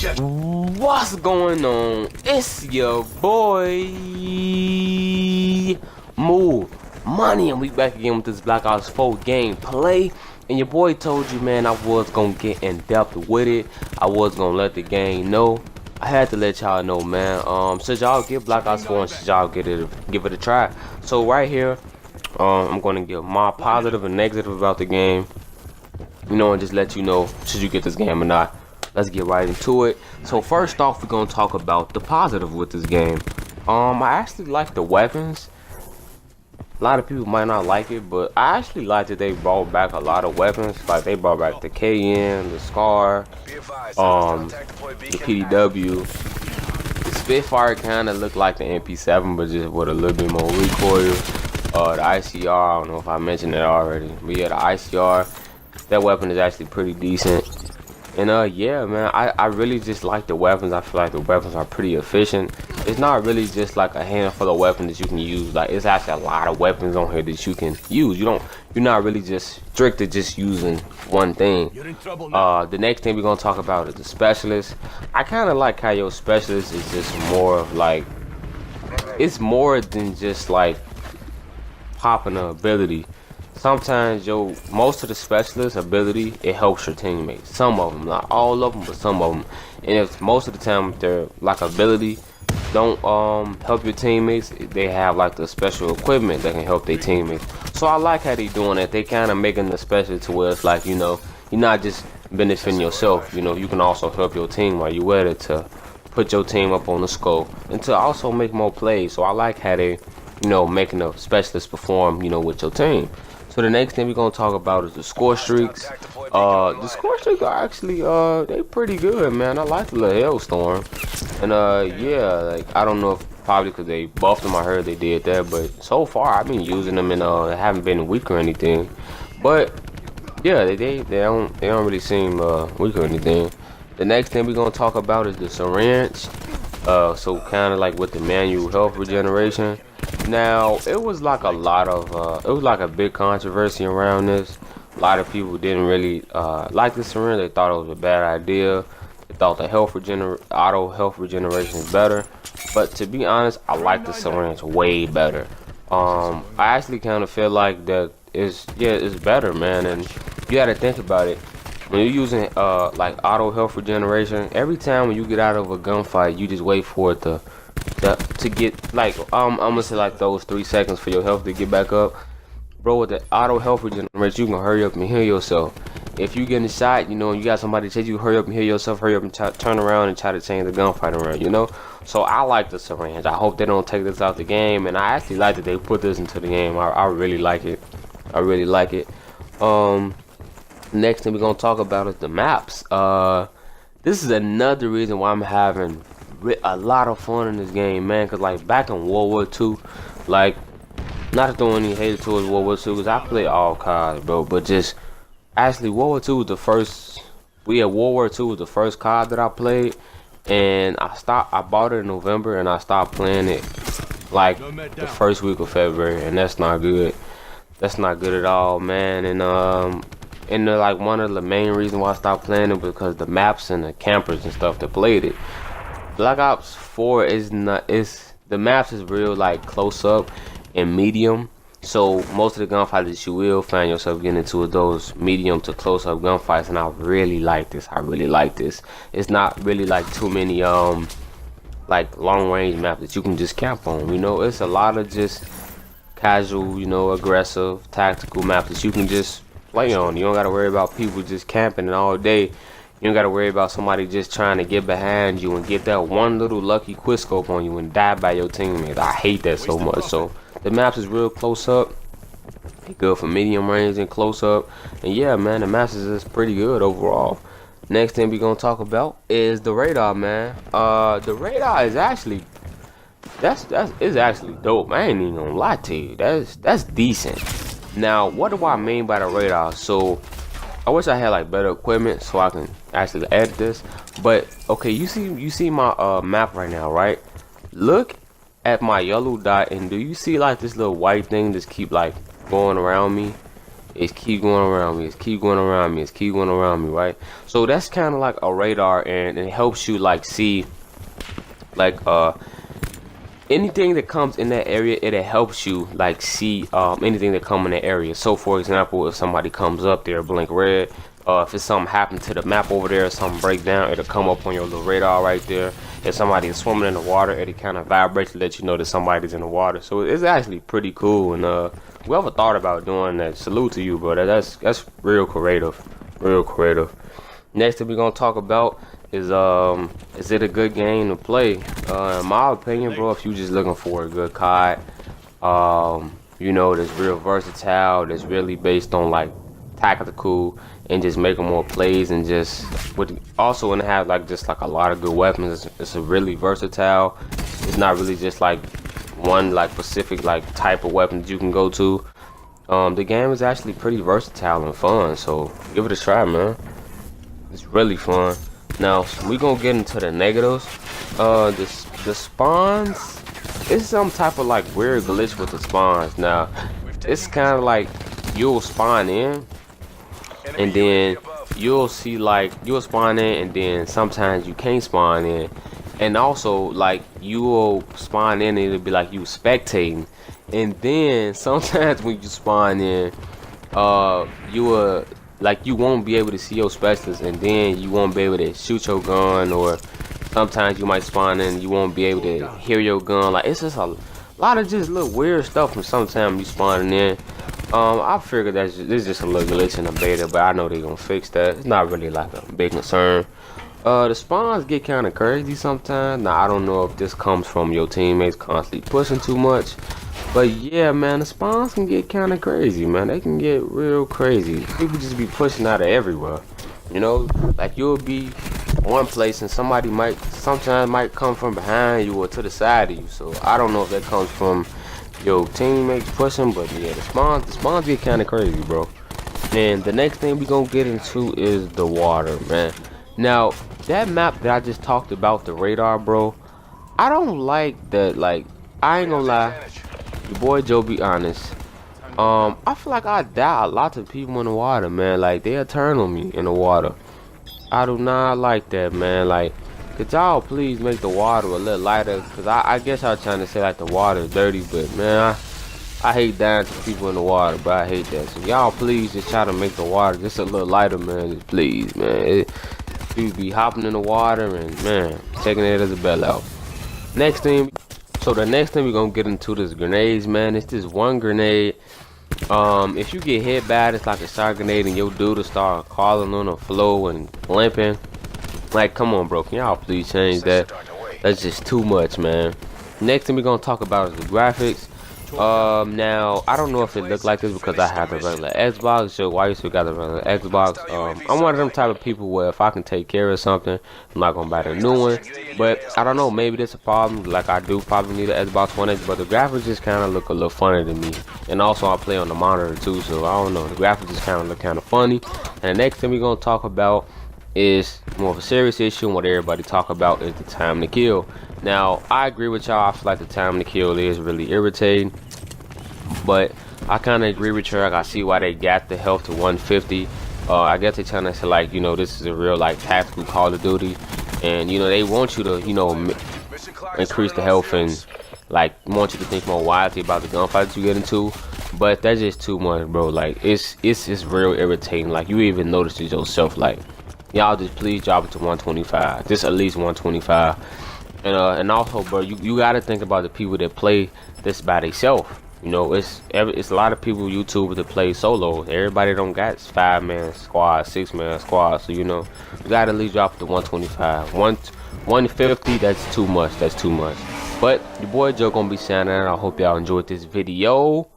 What's going on? It's your boy Move Money, and we back again with this Black Ops 4 gameplay. And your boy told you, man, I was gonna get in depth with it. I was gonna let the game know. I had to let y'all know, man. Since y'all get Black Ops 4 and since y'all give it a try. So right here, I'm gonna give my positive and negative about the game. You know, and just let you know should you get this game or not. Let's get right into it. So first off, we're gonna talk about the positive with this game. I actually like the weapons. A lot of people might not like it, but I actually like that they brought back a lot of weapons. Like they brought back the KN, the Scar, the PDW. The Spitfire kind of looked like the MP7, but just with a little bit more recoil. The ICR, I don't know if I mentioned it already, but yeah, the ICR, that weapon is actually pretty decent. And yeah, man, I really just like the weapons. I feel like the weapons are pretty efficient. It's not really just like a handful of weapons that you can use. Like it's actually a lot of weapons on here that you can use. You're not really just strict to just using one thing. The next thing we're gonna talk about is the specialist. I kind of like how your specialist is just more of like, it's more than just like popping an ability. Sometimes most of the specialist ability, it helps your teammates. Some of them, not all of them, but some of them. And if most of the time their like ability don't help your teammates, they have like the special equipment that can help their teammates. So I like how they doing it. They kind of making the special to where it's like, you know, you're not just benefiting yourself. You know, you can also help your team while you're at it to put your team up on the score and to also make more plays. So I like how they, you know, making the specialist perform, you know, with your team. So the next thing we're gonna talk about is the score streaks. The score streaks are actually they pretty good, man. I like the little Hailstorm, and yeah, like I don't know if probably because they buffed them. I heard they did that, but so far I've been using them and they haven't been weak or anything. But yeah, they don't really seem weak or anything. The next thing we're gonna talk about is the syringe. So kind of like with the manual health regeneration. Now it was like a lot of it was like a big controversy around this. A lot of people didn't really like the syringe. They thought it was a bad idea. They thought the auto health regeneration is better. But to be honest, I like the syringe way better. I actually kind of feel like that it's better, man. And you got to think about it. When you're using like auto health regeneration, every time when you get out of a gunfight, you just wait for it to get like I'm gonna say like those 3 seconds for your health to get back up. Bro, with the auto health regeneration, you can hurry up and heal yourself. If you getting shot, you know, and you got somebody chase you, hurry up and heal yourself, hurry up and turn around and try to change the gunfight around, you know. So I like the syringe. I hope they don't take this out the game, and I actually like that they put this into the game. I really like it. I really like it. Next thing we're gonna talk about is the maps. This is another reason why I'm having a lot of fun in this game, man. Cause like back in World War II, like not to throw any hate towards World War II, cause I play all CODs, bro. But just actually, World War II was the first. World War II was the first COD that I played, and I bought it in November, and I stopped playing it like the first week of February, and that's not good. That's not good at all, man. And like one of the main reasons why I stopped playing it was because the maps and the campers and stuff that played it. Black Ops 4 is not. The maps is real like close up and medium. So most of the gunfights that you will find yourself getting into those medium to close up gunfights, and I really like this. I really like this. It's not really like too many like long range maps that you can just camp on. You know, it's a lot of just casual, you know, aggressive, tactical maps that you can just play on. You don't gotta worry about people just camping all day. You don't gotta worry about somebody just trying to get behind you and get that one little lucky quickscope on you and die by your teammates. I hate that so much. So the maps is real close up. They good for medium range and close up. And yeah, man, the maps is just pretty good overall. Next thing we gonna talk about is the radar, man. The radar is actually that's actually dope. I ain't even gonna lie to you. That's decent. Now, what do I mean by the radar? So I wish I had like better equipment so I can actually edit this. But okay, you see my map right now, right? Look at my yellow dot, and do you see like this little white thing just keep like going around me? It's keep going around me. It's keep going around me. It's keep going around me, right? So that's kind of like a radar, and it helps you like see like anything that comes in that area. It helps you like see anything that come in that area. So for example, if somebody comes up there, blink red. If it's something happened to the map over there, something break down, it'll come up on your little radar right there. If somebody is swimming in the water, it'll kind of vibrate to let you know that somebody's in the water. So it's actually pretty cool. And whoever thought about doing that, salute to you, bro. That's real creative, real creative. Next thing we're gonna talk about is it a good game to play? In my opinion, bro, if you just looking for a good COD, you know, that's real versatile, that's really based on like tactical and just making more plays, and just also and have like just like a lot of good weapons. It's a really versatile. It's not really just like one like specific like type of weapon that you can go to. The game is actually pretty versatile and fun, so give it a try, man. It's really fun. Now we gonna get into the negatives. The spawns, it's some type of like weird glitch with the spawns. Now it's kind of like you'll spawn in, and then you'll see like you'll spawn in, and then sometimes you can't spawn in, and also like you will spawn in and it'll be like you spectating, and then sometimes when you spawn in, you will like you won't be able to see your specialists, and then you won't be able to shoot your gun, or sometimes you might spawn in and you won't be able to hear your gun. Like it's just a lot of just little weird stuff from sometimes you spawning in. I figured this is just a little glitch in the beta, but I know they're gonna fix that. It's not really like a big concern. The spawns get kind of crazy sometimes. Now I don't know if this comes from your teammates constantly pushing too much, but yeah, man, the spawns can get kind of crazy, man. They can get real crazy. People just be pushing out of everywhere. You know, like you'll be one place and somebody sometimes might come from behind you or to the side of you. So I don't know if that comes from your teammates pushing, but yeah, the spawns get kind of crazy, bro. And the next thing we gonna get into is the water, man. Now that map that I just talked about, the radar, bro, I don't like that. Like I ain't gonna lie, your boy Joe be honest. I feel like I die a lot to people in the water, man. Like they'll turn on me in the water. I do not like that, man. Like, could y'all please make the water a little lighter? Cause I guess I was trying to say like the water is dirty, but man, I hate dying to people in the water, but I hate that. So y'all please just try to make the water just a little lighter, man. Just please, man. People be hopping in the water and man, taking it as a bailout. Next thing, so the next thing we're gonna get into is grenades, man. It's this one grenade. If you get hit bad, it's like a shot grenade, and your dude will start crawling on the floor and limping. Like, come on, bro, can y'all please change that? That's just too much, man. Next thing we're gonna talk about is the graphics. Now I don't know if it looked like this because I have the regular Xbox. So why you still got the regular Xbox? I'm one of them type of people where if I can take care of something, I'm not gonna buy the new one. But I don't know, maybe that's a problem. Like I do probably need an Xbox One X, but the graphics just kind of look a little funny to me. And also I play on the monitor too, so I don't know. The graphics just kind of look kind of funny. And the next thing we're gonna talk about is more of a serious issue, and what everybody talk about is the time to kill. Now I agree with y'all. I feel like the time to kill is really irritating, but I kind of agree with y'all. I see why they got the health to 150. I guess they're trying to say like, you know, this is a real like tactical Call of Duty, and you know they want you to, you know, increase the health and like want you to think more wisely about the gunfights you get into. But that's just too much, bro. Like it's real irritating. Like you even notice it yourself. Like y'all just please drop it to 125, just at least 125. And also, bro, you gotta think about the people that play this by themselves. You know, it's a lot of people YouTubers that play solo. Everybody don't got 5-man squad, 6-man squad. So you know, you gotta at least drop it to 125. 150, that's too much. That's too much. But your boy Joe gonna be signing out. I hope y'all enjoyed this video.